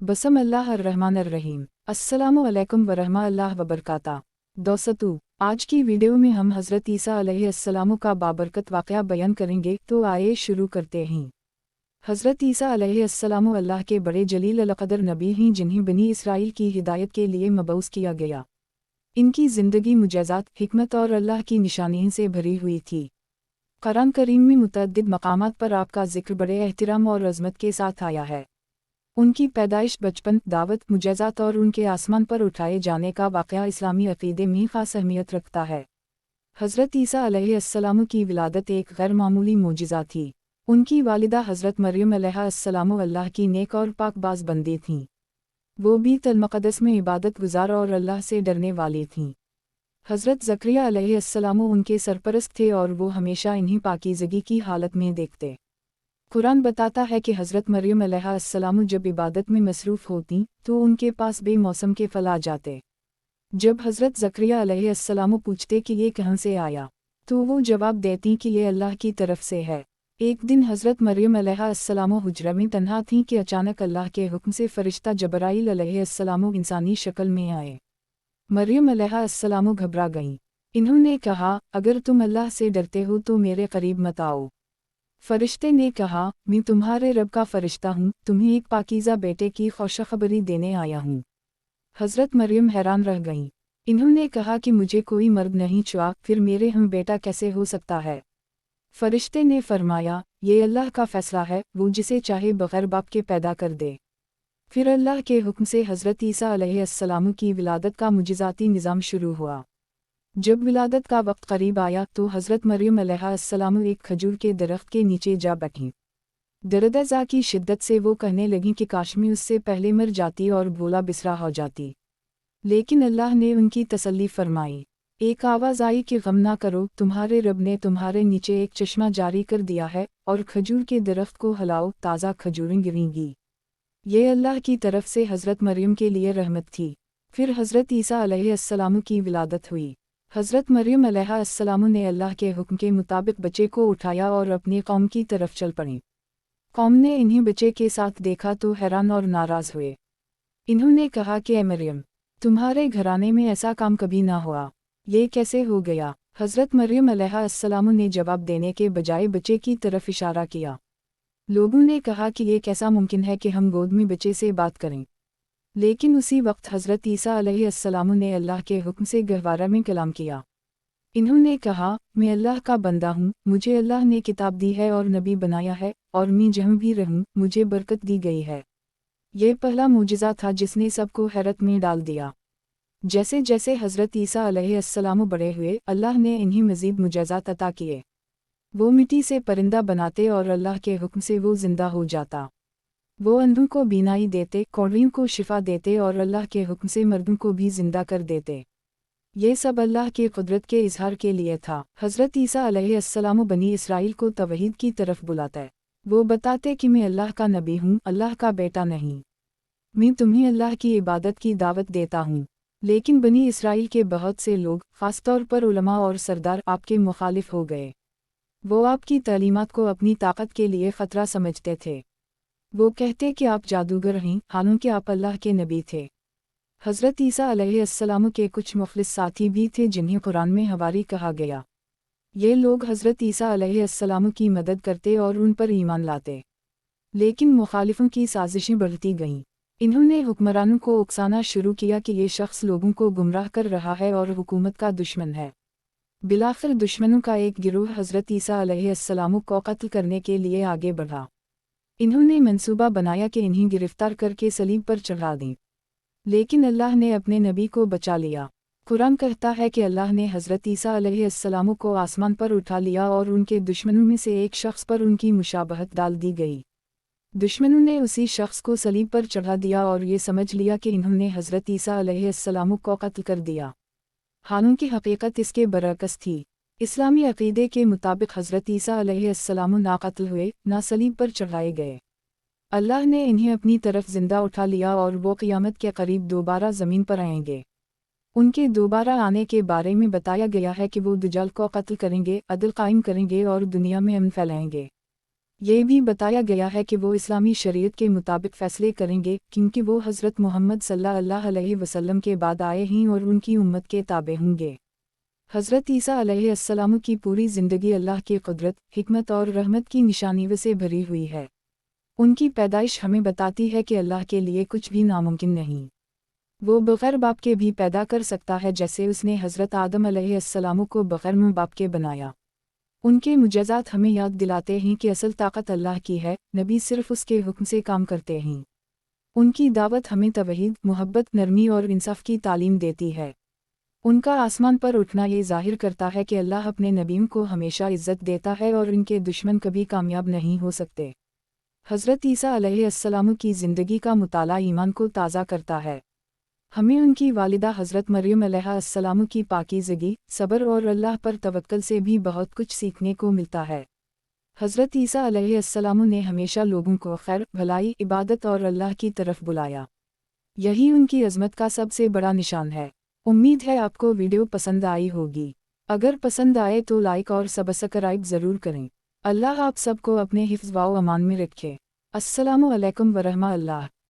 बसम अल्लाह अर्रहमान अर्रहीम। अस्सलामु अलैकुम वरहमतुल्लाहि वबरकातुहू। दोस्तों, आज की वीडियो में हम हज़रत ईसा अलैहिस्सलाम का बाबरकत वाक़या बयान करेंगे, तो आइए शुरू करते हैं। हज़रत ईसा अलैहिस्सलाम अल्लाह के बड़े जलील अलक़दर नबी हैं, जिन्हें बनी इसराइल की हिदायत के लिए मबऊस किया गया। इनकी ज़िंदगी मुजज़ात, हिकमत और अल्लाह की निशानियों से भरी हुई थी। कुरान करीम में मुतअद्दिद मकामात पर आपका ज़िक्र बड़े एहतराम और अज़मत के साथ आया है। उनकी पैदाइश, बचपन, दावत, मुजज़ात और उनके आसमान पर उठाए जाने का वाक़या इस्लामी अक़ीदे में ख़ास अहमियत रखता है। हज़रत ईसा अलैहिस्सलाम की विलादत एक गैर मामूली मोजिज़ा थी। उनकी वालिदा हज़रत मरियम अलैहिस्सलाम अल्लाह की नेक और पाकबाज़ बंदी थीं। वो बैतुल मक़दस में इबादत गुज़ार और अल्लाह से डरने वाली थीं। हज़रत ज़करिया अलैहिस्सलाम उनके सरपरस्त थे और वो हमेशा इन्हीं पाकीज़गी की हालत में देखते। कुरान बताता है कि हज़रत मरियम अलैहिस्सलाम जब इबादत में मसरूफ़ होती तो उनके पास बेमौसम के फल आ जाते। जब हज़रत ज़करिया अलैहिस्सलाम पूछते कि ये कहाँ से आया, तो वो जवाब देती कि ये अल्लाह की तरफ से है। एक दिन हज़रत मरियम अलैहिस्सलाम हुज्रा में तन्हा थीं कि अचानक अल्लाह के हुक्म से फ़रिश्ता जबराईल अलैहिस्सलाम इंसानी शक्ल में आए। मरियम अलैहिस्सलाम घबरा गईं। इन्होंने कहा, अगर तुम अल्लाह से डरते हो तो मेरे करीब मत आओ। फरिश्ते ने कहा, मैं तुम्हारे रब का फरिश्ता हूँ, तुम्हें एक पाकीज़ा बेटे की खुशखबरी देने आया हूँ। हज़रत मरियम हैरान रह गईं। इन्होंने कहा कि मुझे कोई मर्द नहीं छुआ, फिर मेरे हम बेटा कैसे हो सकता है। फरिश्ते ने फरमाया, ये अल्लाह का फ़ैसला है, वो जिसे चाहे बग़ैर बाप के पैदा कर दे। फिर अल्लाह के हुक्म से हज़रत ईसा अलैहिस्सलाम की विलादत का मुजिज़ाती निज़ाम शुरू हुआ। जब विलादत का वक्त करीब आया तो हज़रत मरियम अलैहिस्सलाम एक खजूर के दरख्त के नीचे जा बैठीं। दर्द-ए-ज़ा की शिद्दत से वो कहने लगीं कि काश मैं उससे पहले मर जाती और भोला बिसरा हो जाती। लेकिन अल्लाह ने उनकी तसल्ली फरमाई। एक आवाज़ आई कि गम ना करो, तुम्हारे रब ने तुम्हारे नीचे एक चश्मा जारी कर दिया है, और खजूर के दरख्त को हिलाओ, ताज़ा खजूरें गिरेंगी। ये अल्लाह की तरफ से हज़रत मरियम के लिए रहमत थी। फिर हज़रत ईसा अलैहिस्सलाम की विलादत हुई। हज़रत मरियम अलैहिस्सलाम ने अल्लाह के हुक्म के मुताबिक बच्चे को उठाया और अपनी कौम की तरफ चल पड़ी। कौम ने इन्हीं बच्चे के साथ देखा तो हैरान और नाराज़ हुए। इन्होंने कहा कि ए मरियम, तुम्हारे घराने में ऐसा काम कभी ना हुआ, ये कैसे हो गया। हज़रत मरियम अलैहिस्सलाम ने जवाब देने के बजाय बच्चे की तरफ इशारा किया। लोगों ने कहा कि ये कैसा मुमकिन है कि हम गोद में बच्चे से बात करें। लेकिन उसी वक्त हज़रत ईसा अलैहिस्सलाम ने अल्लाह के हुक्म से गहवारा में कलाम किया। इन्होंने कहा, मैं अल्लाह का बंदा हूँ, मुझे अल्लाह ने किताब दी है और नबी बनाया है, और मैं जहाँ भी रहूँ मुझे बरकत दी गई है। ये पहला मुजिज़ा था जिसने सबको हैरत में डाल दिया। जैसे जैसे हज़रत ईसा अलैहिस्सलाम बड़े हुए, अल्लाह ने इन्हें मज़ीद मुजज़ात अता किए। वो मिट्टी से परिंदा बनाते और अल्लाह के हुक्म से वो ज़िंदा हो जाता। वो अंधों को बीनाई देते, कौड़ियों को शिफा देते और अल्लाह के हुक्म से मर्दों को भी जिंदा कर देते। ये सब अल्लाह की कुदरत के इजहार के लिए था। हज़रत ईसा अलैहिस्सलाम बनी इसराइल को तौहीद की तरफ बुलाते। वो बताते कि मैं अल्लाह का नबी हूँ, अल्लाह का बेटा नहीं। मैं तुम्हें अल्लाह की इबादत की दावत देता हूँ। लेकिन बनी इसराइल के बहुत से लोग, ख़ासतौर पर उलमा और सरदार, आपके मुखालिफ हो गए। वो आपकी तालीमात को अपनी ताकत के लिए ख़तरा समझते थे। वो कहते कि आप जादूगर हैं, हालांकि आप अल्लाह के नबी थे। हज़रत ईसा अलैहिस्सलाम के कुछ मुखलिस साथी भी थे जिन्हें कुरान में हवारी कहा गया। ये लोग हज़रत ईसा अलैहिस्सलाम की मदद करते और उन पर ईमान लाते। लेकिन मुखालिफों की साजिशें बढ़ती गईं। इन्होंने हुक्मरानों को उकसाना शुरू किया कि ये शख्स लोगों को गुमराह कर रहा है और हुकूमत का दुश्मन है। बिलाखिर दुश्मनों का एक गिरोह हज़रत ईसा अलैहिस्सलाम को कत्ल करने के लिए आगे बढ़ा। इन्होंने मंसूबा बनाया कि इन्हें गिरफ्तार करके सलीब पर चढ़ा दें। लेकिन अल्लाह ने अपने नबी को बचा लिया। कुरान कहता है कि अल्लाह ने हज़रत ईसा अलैहिस्सलाम को आसमान पर उठा लिया और उनके दुश्मनों में से एक शख्स पर उनकी मुशाबहत डाल दी गई। दुश्मनों ने उसी शख्स को सलीब पर चढ़ा दिया और ये समझ लिया कि इन्होंने हज़रत ईसा अलैहिस्सलाम को कत्ल कर दिया। हालांकि हकीकत इसके बरअक्स थी। इस्लामी अक़ीदे के मुताबिक हज़रत ईसा अलैहिस्सलाम ना कत्ल हुए, ना सलीब पर चढ़ाए गए। अल्लाह ने इन्हें अपनी तरफ ज़िंदा उठा लिया और वो क़यामत के करीब दोबारा ज़मीन पर आएंगे। उनके दोबारा आने के बारे में बताया गया है कि वो दज्जाल को कत्ल करेंगे, अदल कायम करेंगे और दुनिया में अमन फैलाएंगे। یہ بھی بتایا گیا ہے کہ وہ اسلامی شریعت کے مطابق فیصلے کریں گے کیونکہ وہ حضرت محمد صلی اللہ علیہ وسلم کے بعد آئے ہیں اور ان کی امت کے تابع ہوں گے۔ حضرت عیسیٰ علیہ السلام کی پوری زندگی اللہ کی قدرت، حکمت اور رحمت کی نشانیوں سے بھری ہوئی ہے۔ ان کی پیدائش ہمیں بتاتی ہے کہ اللہ کے لیے کچھ بھی ناممکن نہیں۔ وہ بغیر باپ کے بھی پیدا کر سکتا ہے، جیسے اس نے حضرت آدم علیہ السلام کو بغیر ماں باپ کے بنایا۔ ان کے معجزات ہمیں یاد دلاتے ہیں کہ اصل طاقت اللہ کی ہے، نبی صرف اس کے حکم سے کام کرتے ہیں۔ ان کی دعوت ہمیں توحید، محبت، نرمی اور انصاف کی تعلیم دیتی ہے۔ ان کا آسمان پر اٹھنا یہ ظاہر کرتا ہے کہ اللہ اپنے نبیوں کو ہمیشہ عزت دیتا ہے اور ان کے دشمن کبھی کامیاب نہیں ہو سکتے۔ حضرت عیسیٰ علیہ السلام کی زندگی کا مطالعہ ایمان کو تازہ کرتا ہے۔ ہمیں ان کی والدہ حضرت مریم علیہ السلام کی پاکیزگی، صبر اور اللہ پر توکل سے بھی بہت کچھ سیکھنے کو ملتا ہے۔ حضرت عیسیٰ علیہ السلام نے ہمیشہ لوگوں کو خیر، بھلائی، عبادت اور اللہ کی طرف بلایا۔ یہی ان کی عظمت کا سب سے بڑا نشان ہے۔ امید ہے آپ کو ویڈیو پسند آئی ہوگی۔ اگر پسند آئے تو لائک اور سبسکرائب ضرور کریں۔ اللہ آپ سب کو اپنے حفظ و امان میں رکھے۔ السلام علیکم ورحمۃ اللہ۔